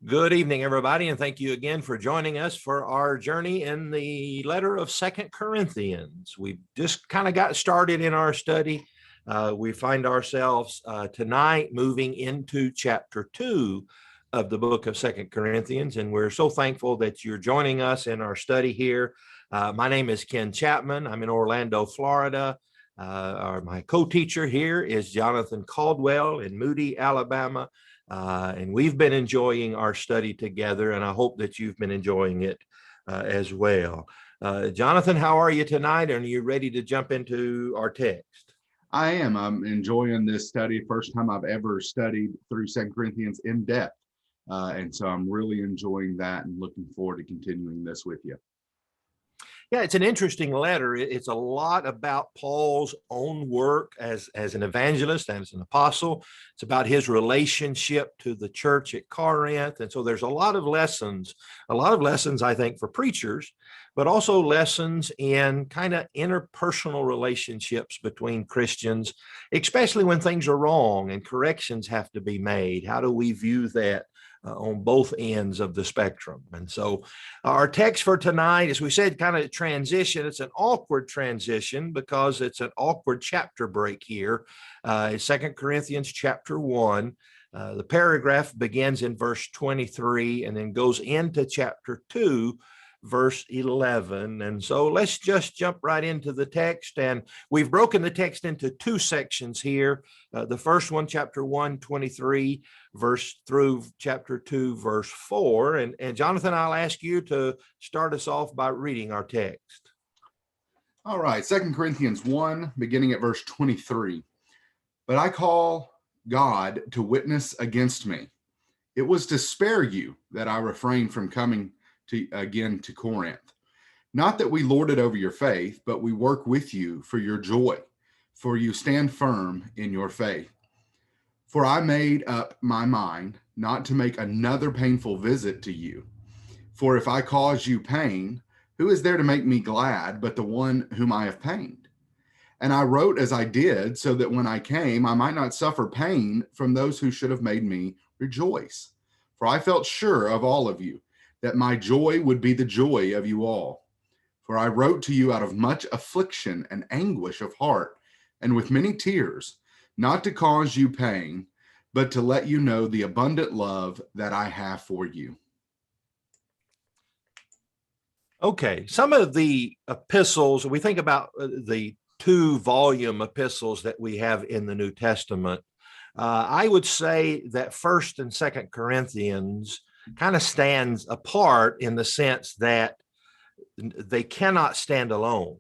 Good evening, everybody, and thank you again for joining us for our journey in the letter of 2 Corinthians. We've just kind of got started in our study. We find ourselves tonight moving into chapter 2 of the book of 2 Corinthians, and we're so thankful that you're joining us in our study here. My name is Ken Chapman. I'm in Orlando, Florida. My co-teacher here is Jonathan Caldwell in Moody, Alabama. And we've been enjoying our study together, and I hope that you've been enjoying it as well. Jonathan, how are you tonight? And are you ready to jump into our text? I am. I'm enjoying this study. First time I've ever studied through 2 Corinthians in depth. And so I'm really enjoying that and looking forward to continuing this with you. Yeah, it's an interesting letter. It's a lot about Paul's own work as an evangelist and as an apostle. It's about his relationship to the church at Corinth. And so there's a lot of lessons, I think, for preachers, but also lessons in kind of interpersonal relationships between Christians, especially when things are wrong and corrections have to be made. How do we view that on both ends of the spectrum? And so our text for tonight, as we said, kind of transition. It's an awkward transition because it's an awkward chapter break here. 2 Corinthians chapter 1. The paragraph begins in verse 23 and then goes into chapter 2, verse 11. And so let's just jump right into the text. And we've broken the text into two sections here. The first one, chapter 1, 23, verse through chapter 2, verse 4. And Jonathan, I'll ask you to start us off by reading our text. All right, 2 Corinthians 1, beginning at verse 23. But I call God to witness against me. It was to spare you that I refrained from coming again to Corinth. Not that we lord it over your faith, but we work with you for your joy, for you stand firm in your faith. For I made up my mind not to make another painful visit to you. For if I cause you pain, who is there to make me glad but the one whom I have pained? And I wrote as I did, so that when I came, I might not suffer pain from those who should have made me rejoice. For I felt sure of all of you, that my joy would be the joy of you all. For I wrote to you out of much affliction and anguish of heart, and with many tears, not to cause you pain, but to let you know the abundant love that I have for you. Okay, some of the epistles, we think about the 2-volume epistles that we have in the New Testament. I would say that 1st and 2nd Corinthians kind of stands apart in the sense that they cannot stand alone.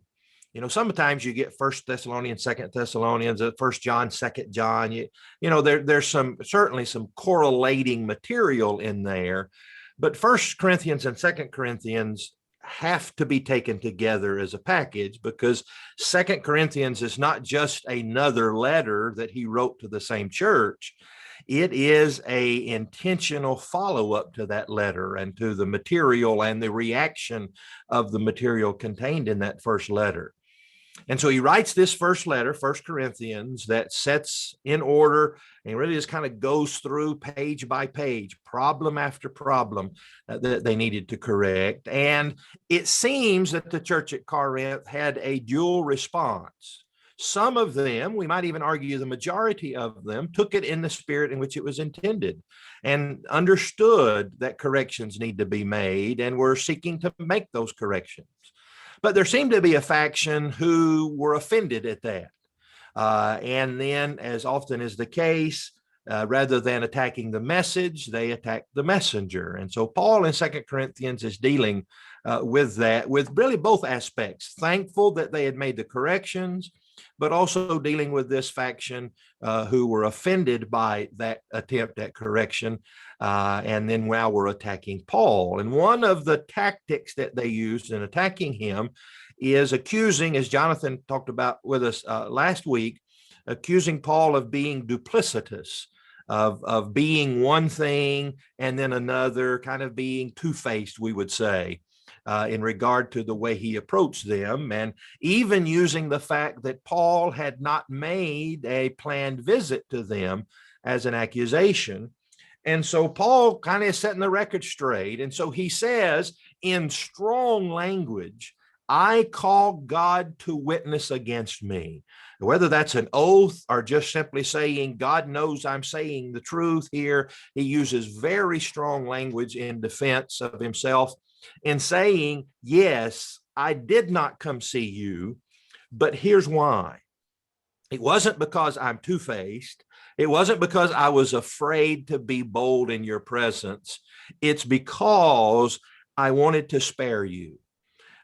You know, sometimes you get 1 Thessalonians, 2 Thessalonians, 1 John, 2 John. There's certainly some correlating material in there, but 1 Corinthians and 2 Corinthians have to be taken together as a package, because 2 Corinthians is not just another letter that he wrote to the same church. It is an intentional follow-up to that letter and to the material and the reaction of the material contained in that first letter. And so he writes this first letter, 1 Corinthians, that sets in order and really just kind of goes through page by page, problem after problem that they needed to correct. And it seems that the church at Corinth had a dual response. Some of them, we might even argue the majority of them, took it in the spirit in which it was intended and understood that corrections need to be made and were seeking to make those corrections. But there seemed to be a faction who were offended at that. And then, as often is the case, rather than attacking the message, they attacked the messenger. And so Paul in 2 Corinthians is dealing with that, with really both aspects, thankful that they had made the corrections, but also dealing with this faction who were offended by that attempt at correction. And then now we're attacking Paul. And one of the tactics that they used in attacking him is accusing, as Jonathan talked about with us last week, accusing Paul of being duplicitous, of being one thing and then another, kind of being two-faced, we would say. In regard to the way he approached them, and even using the fact that Paul had not made a planned visit to them as an accusation. And so Paul kind of is setting the record straight. And so he says in strong language, I call God to witness against me. Whether that's an oath or just simply saying, God knows I'm saying the truth here, he uses very strong language in defense of himself in saying, yes, I did not come see you, but here's why. It wasn't because I'm two-faced. It wasn't because I was afraid to be bold in your presence. It's because I wanted to spare you.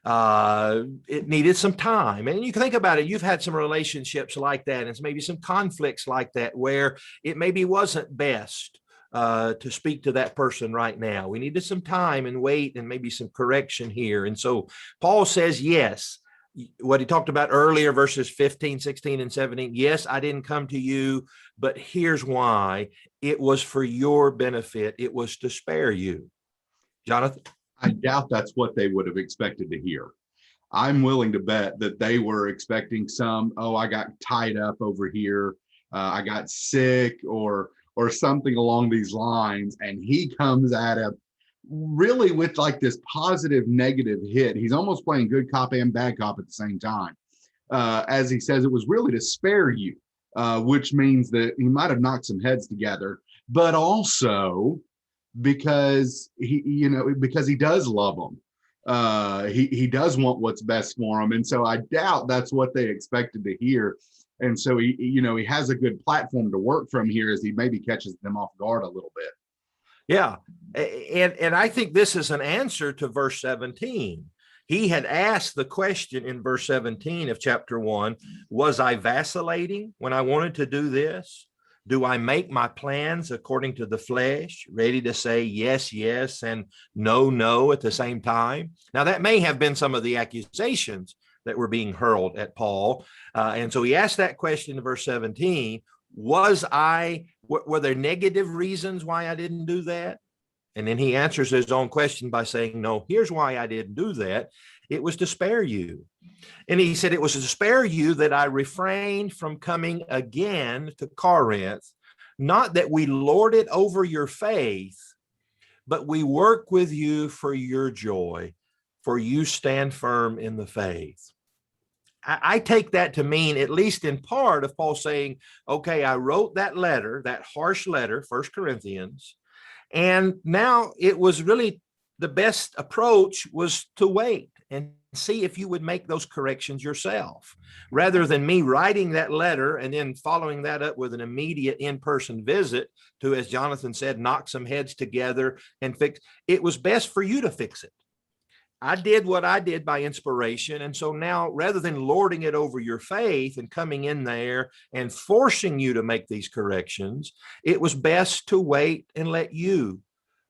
It needed some time. And you can think about it. You've had some relationships like that, and maybe some conflicts like that where it maybe wasn't best to speak to that person right now. We needed some time and wait and maybe some correction here. And so Paul says, yes, what he talked about earlier, verses 15, 16, and 17. Yes, I didn't come to you, but here's why. It was for your benefit. It was to spare you. Jonathan? I doubt that's what they would have expected to hear. I'm willing to bet that they were expecting some, oh, I got tied up over here, I got sick, or something along these lines. And he comes at him really with like this positive negative hit. He's almost playing good cop and bad cop at the same time. As he says, it was really to spare you, which means that he might have knocked some heads together, but also because because he does love them. He does want what's best for them. And so I doubt that's what they expected to hear. And so he has a good platform to work from here as he maybe catches them off guard a little bit. Yeah. And I think this is an answer to verse 17. He had asked the question in verse 17 of chapter 1, was I vacillating when I wanted to do this? Do I make my plans according to the flesh, ready to say yes, yes, and no, no at the same time? Now, that may have been some of the accusations that were being hurled at Paul. And so he asked that question in verse 17, were there negative reasons why I didn't do that? And then he answers his own question by saying, no, here's why I didn't do that. It was to spare you. And he said, it was to spare you that I refrained from coming again to Corinth, not that we lord it over your faith, but we work with you for your joy, for you stand firm in the faith. I take that to mean, at least in part, of Paul saying, okay, I wrote that letter, that harsh letter, 1 Corinthians, and now it was really the best approach was to wait and see if you would make those corrections yourself, rather than me writing that letter and then following that up with an immediate in-person visit to, as Jonathan said, knock some heads together and fix. It was best for you to fix it. I did what I did by inspiration. And so now, rather than lording it over your faith and coming in there and forcing you to make these corrections, it was best to wait and let you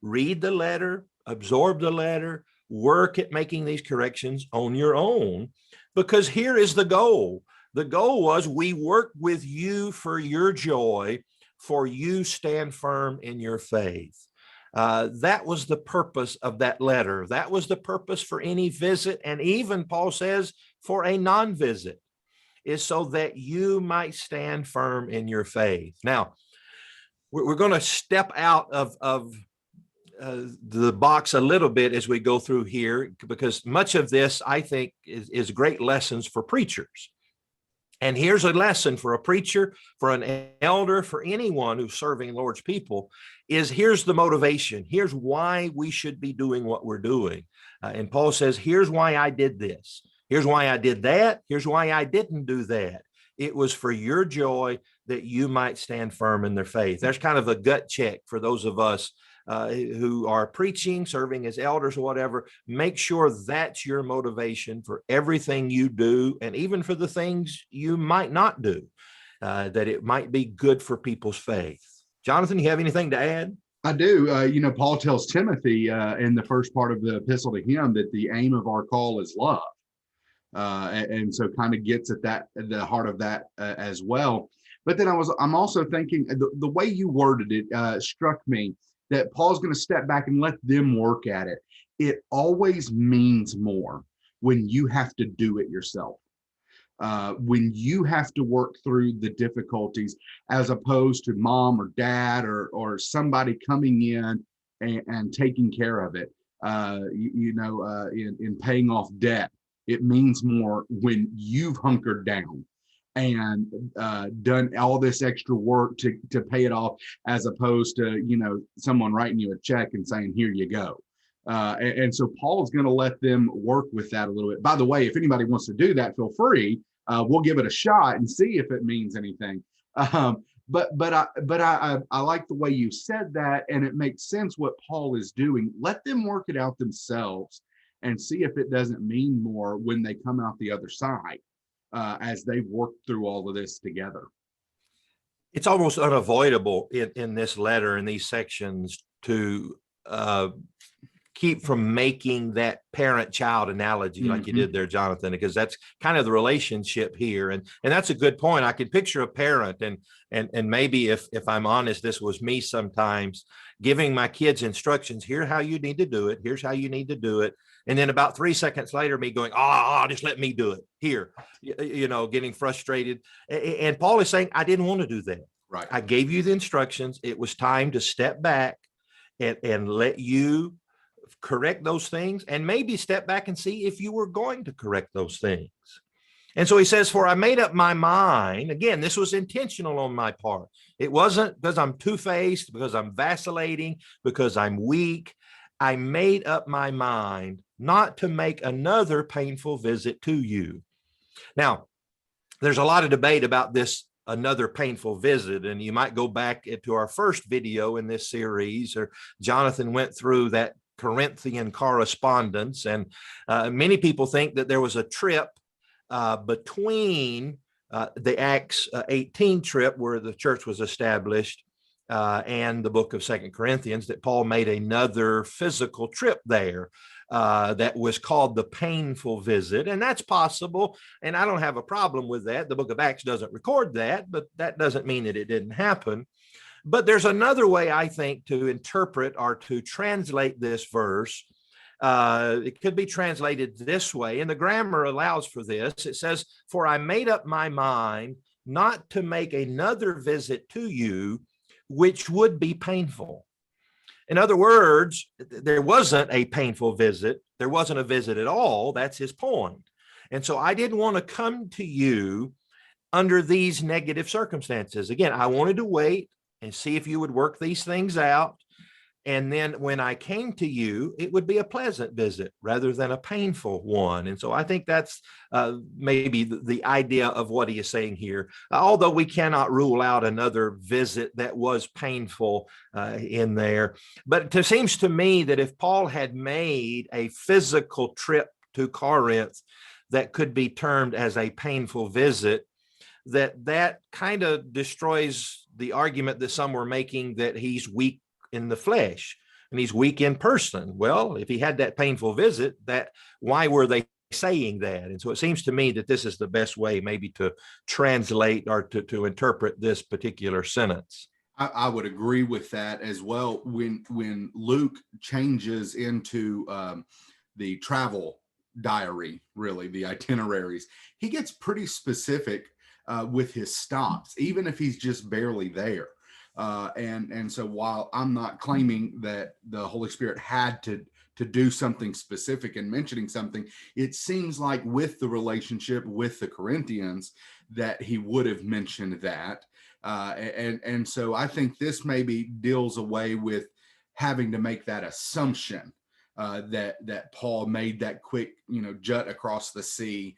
read the letter, absorb the letter, work at making these corrections on your own, because here is the goal. The goal was, we work with you for your joy, for you stand firm in your faith. That was the purpose of that letter. That was the purpose for any visit. And even Paul says for a non-visit, is so that you might stand firm in your faith. Now, we're going to step out of the box a little bit as we go through here, because much of this, I think, is great lessons for preachers. And here's a lesson for a preacher, for an elder, for anyone who's serving Lord's people, is here's the motivation. Here's why we should be doing what we're doing. And Paul says, here's why I did this. Here's why I did that. Here's why I didn't do that. It was for your joy, that you might stand firm in their faith. There's kind of a gut check for those of us who are preaching, serving as elders or whatever. Make sure that's your motivation for everything you do, and even for the things you might not do, that it might be good for people's faith. Jonathan, you have anything to add? I do. Paul tells Timothy in the first part of the epistle to him that the aim of our call is love. And so kind of gets at the heart of that as well. But then I'm also thinking the way you worded it struck me, that Paul's going to step back and let them work at it. It always means more when you have to do it yourself. when you have to work through the difficulties, as opposed to mom or dad or somebody coming in and taking care of it. In paying off debt, it means more when you've hunkered down and done all this extra work to pay it off, as opposed to someone writing you a check and saying, here you go. And so Paul's going to let them work with that a little bit. By the way, if anybody wants to do that, feel free. We'll give it a shot and see if it means anything. But I like the way you said that, and it makes sense what Paul is doing. Let them work it out themselves and see if it doesn't mean more when they come out the other side, as they work through all of this together. It's almost unavoidable in this letter, in these sections, to keep from making that parent-child analogy like you did there, Jonathan, because that's kind of the relationship here. And that's a good point. I can picture a parent, and maybe if I'm honest, this was me sometimes, giving my kids instructions. Here's how you need to do it. Here's how you need to do it. And then about 3 seconds later, me going, just let me do it here, getting frustrated. And Paul is saying, I didn't want to do that. Right. I gave you the instructions. It was time to step back and let you correct those things, and maybe step back and see if you were going to correct those things. And so he says, for I made up my mind. Again, this was intentional on my part. It wasn't because I'm two-faced, because I'm vacillating, because I'm weak. I made up my mind not to make another painful visit to you. Now, there's a lot of debate about this another painful visit, and you might go back to our first video in this series, or Jonathan went through that Corinthian correspondence, and many people think that there was a trip between the Acts 18 trip where the church was established and the book of 2 Corinthians, that Paul made another physical trip there that was called the painful visit. And that's possible, and I don't have a problem with that. The book of Acts doesn't record that, but that doesn't mean that it didn't happen. But there's another way, I think, to interpret or to translate this verse. It could be translated this way, and the grammar allows for this. It says, for I made up my mind not to make another visit to you, which would be painful. In other words, there wasn't a painful visit. There wasn't a visit at all. That's his point. And so I didn't want to come to you under these negative circumstances. Again, I wanted to wait and see if you would work these things out. And then when I came to you, it would be a pleasant visit rather than a painful one. And so I think that's maybe the idea of what he is saying here, although we cannot rule out another visit that was painful in there. But it seems to me that if Paul had made a physical trip to Corinth that could be termed as a painful visit, that kind of destroys the argument that some were making that he's weak in the flesh and he's weak in person. Well, if he had that painful visit, why were they saying that? And so it seems to me that this is the best way maybe to translate or to interpret this particular sentence. I would agree with that as well. When Luke changes into the travel diary, really the itineraries, he gets pretty specific with his stops, even if he's just barely there. And so while I'm not claiming that the Holy Spirit had to do something specific and mentioning something, it seems like with the relationship with the Corinthians that he would have mentioned that. And so I think this maybe deals away with having to make that assumption that Paul made that quick, jut across the sea.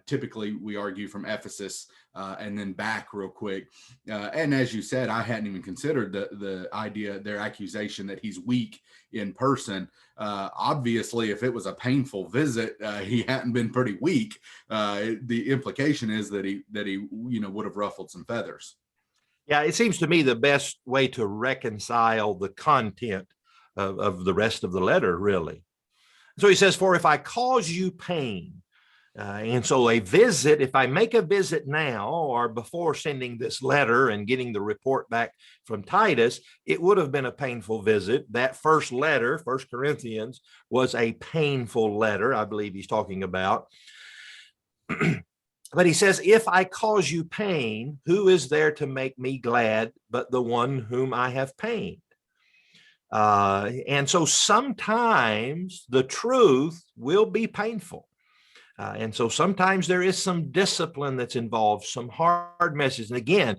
Typically we argue from Ephesus and then back real quick. And as you said, I hadn't even considered the idea, their accusation that he's weak in person. Obviously, if it was a painful visit, he hadn't been pretty weak. The implication is that he would have ruffled some feathers. Yeah, it seems to me the best way to reconcile the content of the rest of the letter, really. So he says, for if I cause you pain, and so a visit, if I make a visit now or before sending this letter and getting the report back from Titus, it would have been a painful visit. That first letter, 1 Corinthians, was a painful letter, I believe he's talking about. But he says, if I cause you pain, who is there to make me glad but the one whom I have pained? And so sometimes the truth will be painful. And so sometimes there is some discipline that's involved, some hard messages. And again,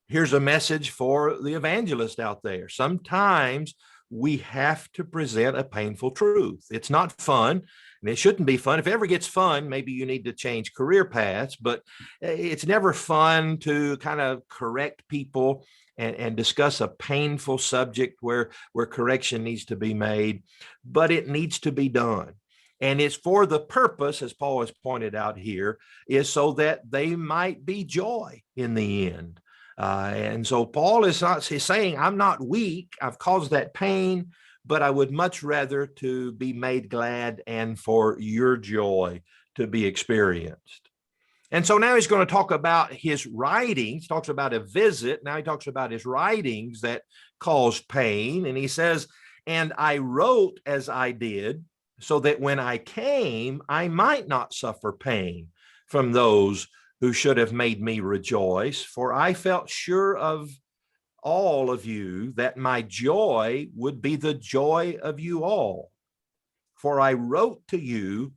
here's a message for the evangelist out there. Sometimes we have to present a painful truth. It's not fun, and it shouldn't be fun. If it ever gets fun, maybe you need to change career paths, but it's never fun to kind of correct people and discuss a painful subject where correction needs to be made, but it needs to be done. And it's for the purpose, as Paul has pointed out here, is so that they might be joy in the end. And so Paul is not he's saying, I'm not weak. I've caused that pain, but I would much rather to be made glad and for your joy to be experienced. And so now he's going to talk about his writings, talks about a visit. Now he talks about his writings that caused pain. And he says, and I wrote as I did, so that when I came, I might not suffer pain from those who should have made me rejoice, for I felt sure of all of you that my joy would be the joy of you all. For I wrote to you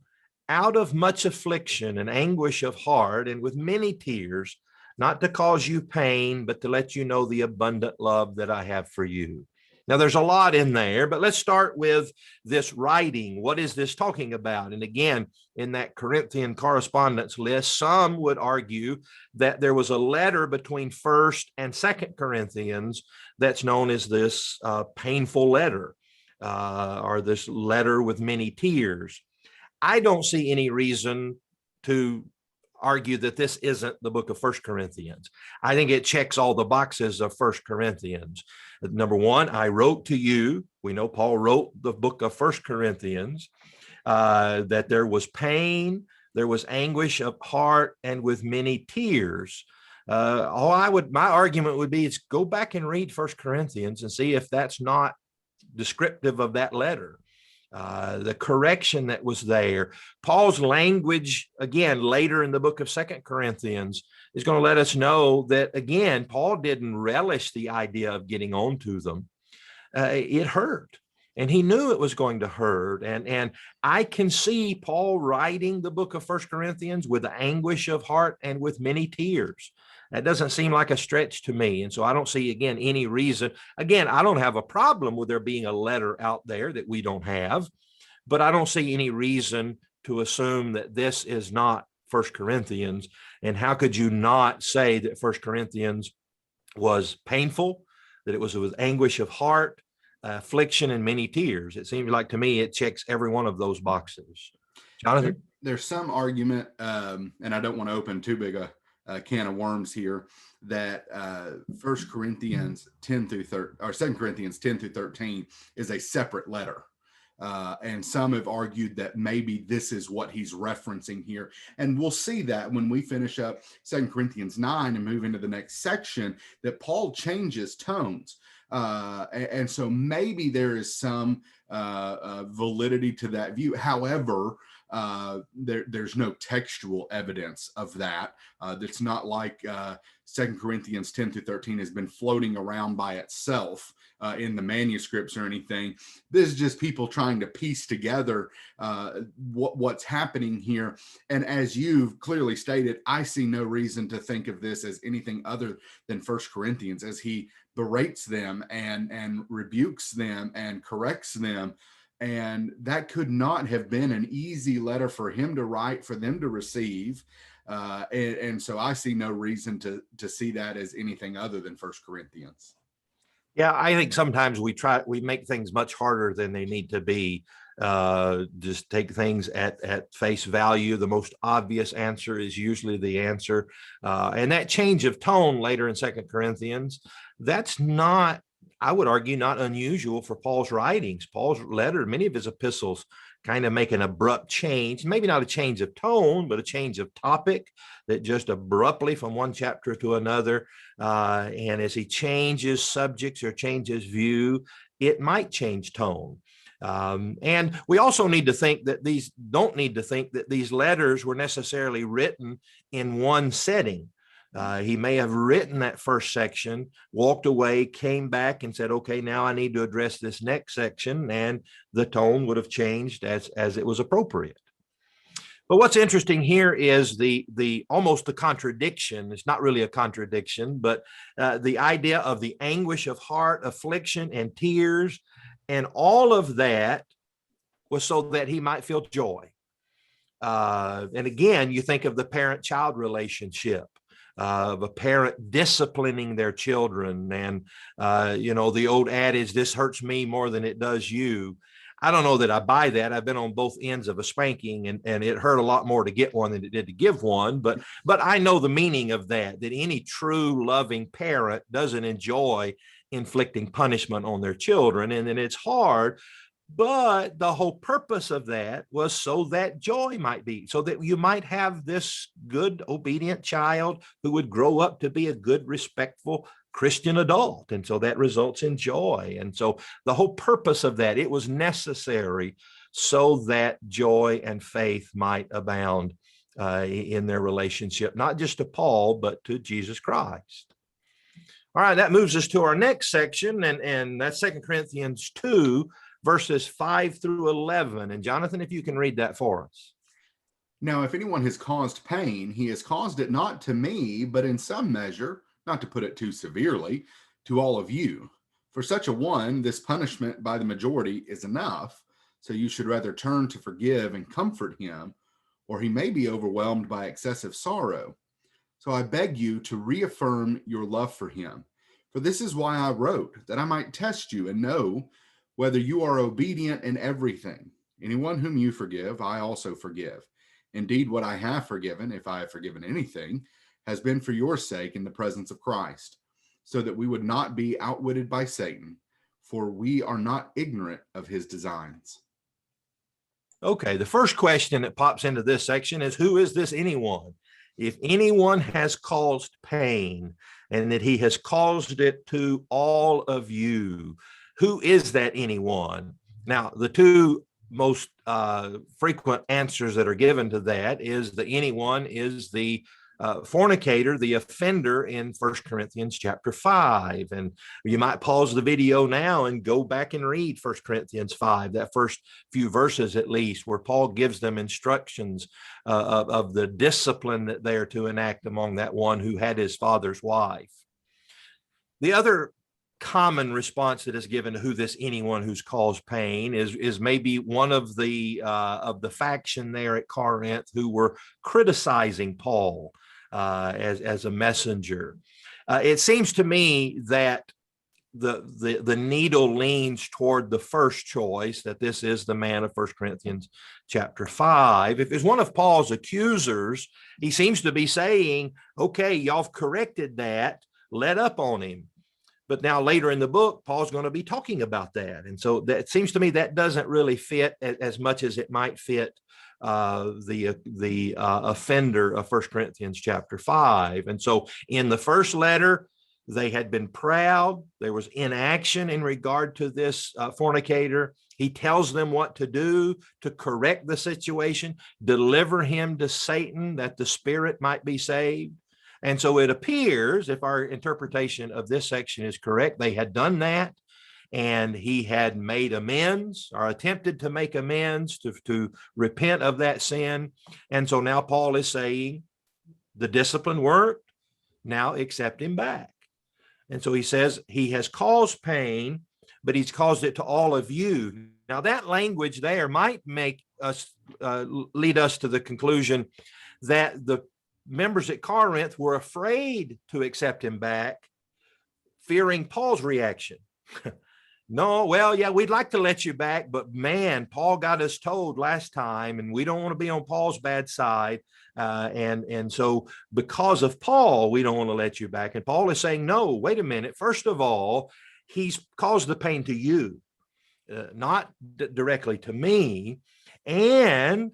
out of much affliction and anguish of heart and with many tears, not to cause you pain, but to let you know the abundant love that I have for you. Now, there's a lot in there, but let's start with this writing. What is this talking about? And again, in that Corinthian correspondence list, some would argue that there was a letter between 1st and 2nd Corinthians that's known as this painful letter, or this letter with many tears. I don't see any reason to argue that this isn't the book of 1 Corinthians. I think it checks all the boxes of 1 Corinthians. Number one, I wrote to you. We know Paul wrote the book of 1 Corinthians, that there was pain, there was anguish of heart, and with many tears. My argument would be, is go back and read 1 Corinthians and see if that's not descriptive of that letter. The correction that was there. Paul's language, again, later in the book of 2 Corinthians, is going to let us know that, again, Paul didn't relish the idea of getting on to them. It hurt, and he knew it was going to hurt. And I can see Paul writing the book of 1 Corinthians with anguish of heart and with many tears. That doesn't seem like a stretch to me. And so I don't see, again, any reason. Again, I don't have a problem with there being a letter out there that we don't have, but I don't see any reason to assume that this is not 1 Corinthians. And how could you not say that 1 Corinthians was painful, that it was with anguish of heart, affliction, and many tears? It seems like to me it checks every one of those boxes. Jonathan? There's some argument, and I don't want to open too big a can of worms here, that 1 Corinthians 10 through 13, or 2 Corinthians 10 through 13 is a separate letter. And some have argued that maybe this is what he's referencing here. And we'll see that when we finish up 2 Corinthians 9 and move into the next section, that Paul changes tones. And so maybe there is some validity to that view. However, there's no textual evidence of that. That's not like 2 Corinthians 10 through 13 has been floating around by itself in the manuscripts or anything. This is just people trying to piece together what's happening here. And as you've clearly stated, I see no reason to think of this as anything other than 1 Corinthians, as he berates them and rebukes them and corrects them. And that could not have been an easy letter for him to write, for them to receive. And so I see no reason to see that as anything other than 1 Corinthians. Yeah, I think sometimes we make things much harder than they need to be. Just take things at face value. The most obvious answer is usually the answer. And that change of tone later in 2 Corinthians, that's not, I would argue, not unusual for Paul's writings. Paul's letter, many of his epistles kind of make an abrupt change, maybe not a change of tone, but a change of topic, that just abruptly from one chapter to another. And as he changes subjects or changes view, it might change tone. And we also need to think that these letters were necessarily written in one setting. He may have written that first section, walked away, came back and said, okay, now I need to address this next section. And the tone would have changed as it was appropriate. But what's interesting here is the almost the contradiction. It's not really a contradiction, but the idea of the anguish of heart, affliction, and tears, and all of that was so that he might feel joy. And again, you think of the parent-child relationship, of a parent disciplining their children, and the old adage, "This hurts me more than it does you." I don't know that I buy that. I've been on both ends of a spanking, and it hurt a lot more to get one than it did to give one. But I know the meaning of that any true loving parent doesn't enjoy inflicting punishment on their children. And then it's hard. But the whole purpose of that was so that joy might be, so that you might have this good, obedient child who would grow up to be a good, respectful Christian adult. And so that results in joy. And so the whole purpose of that, it was necessary so that joy and faith might abound in their relationship, not just to Paul, but to Jesus Christ. All right, that moves us to our next section, and that's 2 Corinthians 2, verses 5 through 11. And Jonathan, if you can read that for us. Now, if anyone has caused pain, he has caused it not to me, but in some measure, not to put it too severely, to all of you. For such a one, this punishment by the majority is enough, so you should rather turn to forgive and comfort him, or he may be overwhelmed by excessive sorrow. So I beg you to reaffirm your love for him. For this is why I wrote, that I might test you and know whether you are obedient in everything. Anyone whom you forgive, I also forgive. Indeed, what I have forgiven, if I have forgiven anything, has been for your sake in the presence of Christ, so that we would not be outwitted by Satan, for we are not ignorant of his designs. Okay, the first question that pops into this section is, who is this anyone? If anyone has caused pain, and that he has caused it to all of you, who is that anyone? Now, the two most frequent answers that are given to that is the anyone is the fornicator, the offender in 1 Corinthians chapter 5. And you might pause the video now and go back and read 1 Corinthians 5, that first few verses at least, where Paul gives them instructions of the discipline that they are to enact among that one who had his father's wife. The other common response that is given to who this anyone who's caused pain is maybe one of the faction there at Corinth who were criticizing Paul as a messenger. It seems to me that the needle leans toward the first choice, that this is the man of 1 Corinthians chapter 5. If it's one of Paul's accusers, he seems to be saying, okay, y'all have corrected that, let up on him. But now later in the book, Paul's going to be talking about that. And so that seems to me that doesn't really fit as much as it might fit the offender of 1 Corinthians chapter 5. And so in the first letter, they had been proud. There was inaction in regard to this fornicator. He tells them what to do to correct the situation, deliver him to Satan that the spirit might be saved. And so it appears, if our interpretation of this section is correct, they had done that, and he had made amends or attempted to make amends to repent of that sin. And so now Paul is saying the discipline worked, now accept him back. And so he says he has caused pain, but he's caused it to all of you. Now that language there might make us lead us to the conclusion that the members at Corinth were afraid to accept him back, fearing Paul's reaction. No, well, yeah, we'd like to let you back, but man, Paul got us told last time, and we don't want to be on Paul's bad side. And so because of Paul, we don't want to let you back. And Paul is saying, no, wait a minute. First of all, he's caused the pain to you, not directly to me. And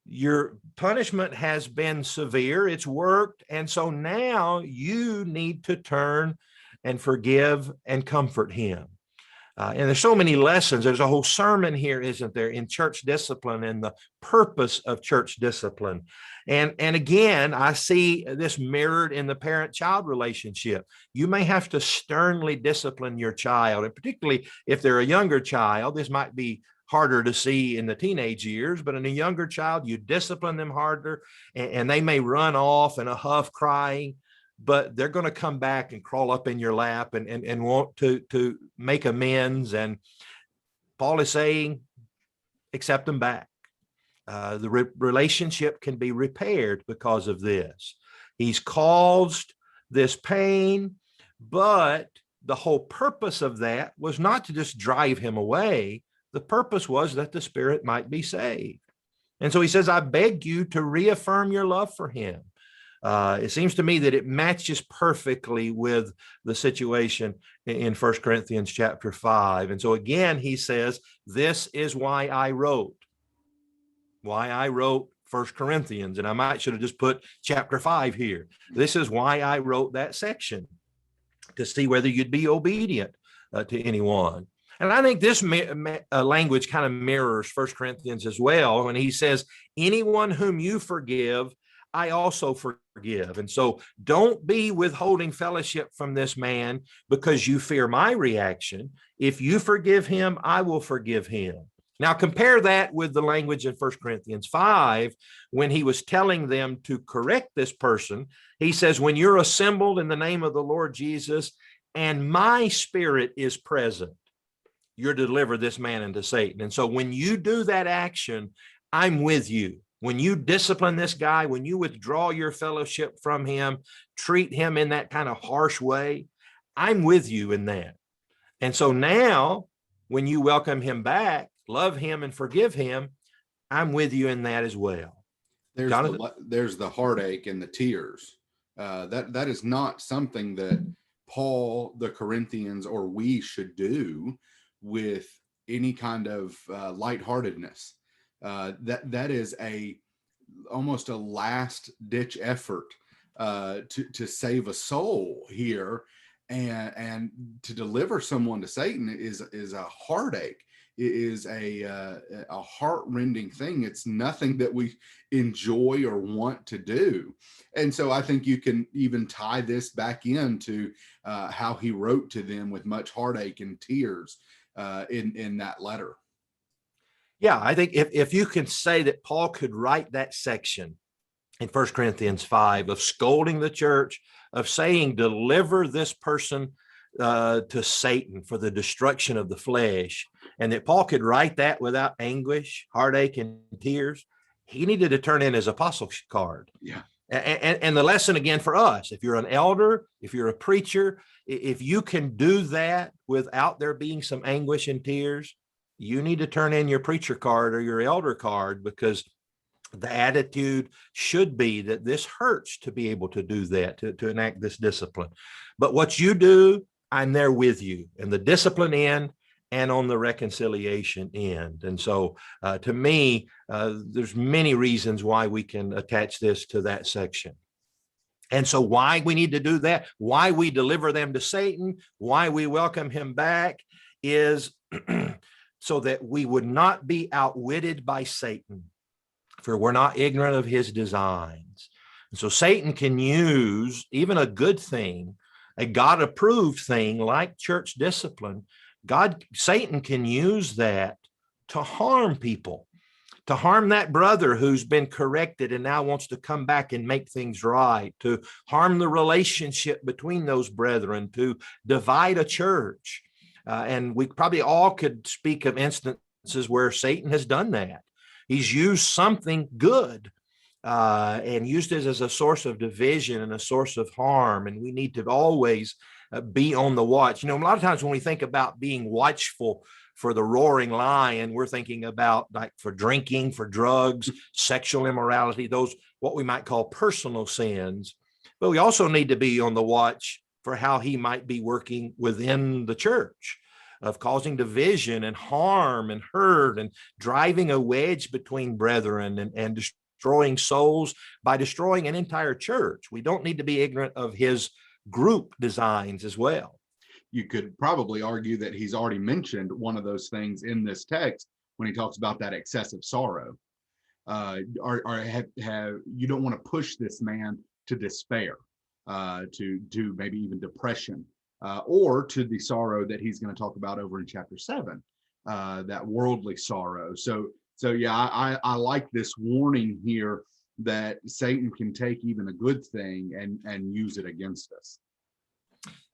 your punishment has been severe. It's worked. And so now you need to turn and forgive and comfort him. And there's so many lessons. There's a whole sermon here, isn't there, in church discipline and the purpose of church discipline. And again, I see this mirrored in the parent-child relationship. You may have to sternly discipline your child, and particularly if they're a younger child. This might be harder to see in the teenage years, but in a younger child, you discipline them harder, and they may run off in a huff crying, but they're going to come back and crawl up in your lap and want to make amends. And Paul is saying, accept them back. The relationship can be repaired because of this. He's caused this pain, but the whole purpose of that was not to just drive him away. The purpose was that the spirit might be saved. And so he says, I beg you to reaffirm your love for him. It seems to me that it matches perfectly with the situation in 1 Corinthians chapter 5. And so again, he says, this is why I wrote 1 Corinthians. And I should have just put chapter 5 here. This is why I wrote that section, to see whether you'd be obedient to anyone. And I think this language kind of mirrors 1 Corinthians as well, when he says, anyone whom you forgive, I also forgive. And so don't be withholding fellowship from this man because you fear my reaction. If you forgive him, I will forgive him. Now compare that with the language in 1 Corinthians 5, when he was telling them to correct this person. He says, when you're assembled in the name of the Lord Jesus and my spirit is present, you're to deliver this man into Satan. And so when you do that action, I'm with you. When you discipline this guy, when you withdraw your fellowship from him, treat him in that kind of harsh way, I'm with you in that. And so now when you welcome him back, love him and forgive him, I'm with you in that as well. There's the heartache and the tears. That is not something that Paul, the Corinthians, or we should do with any kind of lightheartedness. That is almost a last ditch effort to save a soul here, and to deliver someone to Satan is a heartache. It is a heart-rending thing. It's nothing that we enjoy or want to do. And so I think you can even tie this back into how he wrote to them with much heartache and tears in that letter. Yeah, I think if you can say that Paul could write that section in 1 Corinthians 5 of scolding the church, of saying, deliver this person to Satan for the destruction of the flesh, and that Paul could write that without anguish, heartache, and tears, he needed to turn in his apostleship card. Yeah. And the lesson again for us, if you're an elder, if you're a preacher, if you can do that without there being some anguish and tears, you need to turn in your preacher card or your elder card, because the attitude should be that this hurts to be able to do that, to enact this discipline. But what you do, I'm there with you in the discipline end and on the reconciliation end. And so to me, there's many reasons why we can attach this to that section. And so why we need to do that, why we deliver them to Satan, why we welcome him back is so that we would not be outwitted by Satan, for we're not ignorant of his designs. And so Satan can use even a good thing, a God-approved thing like church discipline. Satan can use that to harm people, to harm that brother who's been corrected and now wants to come back and make things right, to harm the relationship between those brethren, to divide a church. And we probably all could speak of instances where Satan has done that. He's used something good and used it as a source of division and a source of harm. And we need to always be on the watch. You know, a lot of times when we think about being watchful for the roaring lion, we're thinking about like for drinking, for drugs, sexual immorality, those what we might call personal sins. But we also need to be on the watch for how he might be working within the church, of causing division and harm and hurt and driving a wedge between brethren and destroying souls by destroying an entire church. We don't need to be ignorant of his group designs as well. you could probably argue that he's already mentioned one of those things in this text when he talks about that excessive sorrow. Or have you don't want to push this man to despair, to maybe even depression, or to the sorrow that he's going to talk about over in chapter 7, that worldly sorrow. So yeah, I like this warning here that Satan can take even a good thing and use it against us.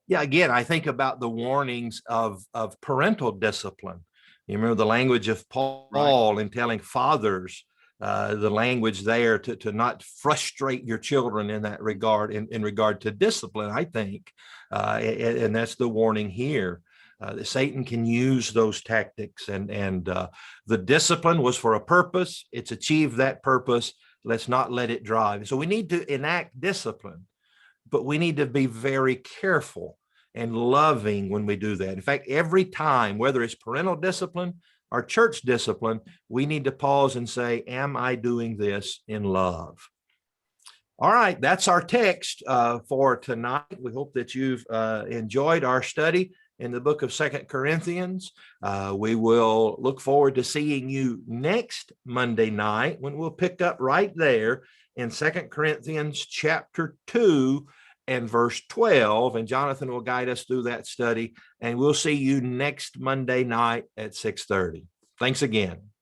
Yeah, again, I think about the warnings of parental discipline. You remember the language of Paul in telling fathers, the language there to not frustrate your children in that regard, in regard to discipline, I think. And that's the warning here. That Satan can use those tactics, and the discipline was for a purpose. It's achieved that purpose. Let's not let it drive. So we need to enact discipline, but we need to be very careful and loving when we do that. In fact, every time, whether it's parental discipline or church discipline, we need to pause and say, am I doing this in love? All right, that's our text for tonight. We hope that you've enjoyed our study in the book of 2 Corinthians. We will look forward to seeing you next Monday night when we'll pick up right there in 2 Corinthians chapter 2 and verse 12. And Jonathan will guide us through that study. And we'll see you next Monday night at 6:30. Thanks again.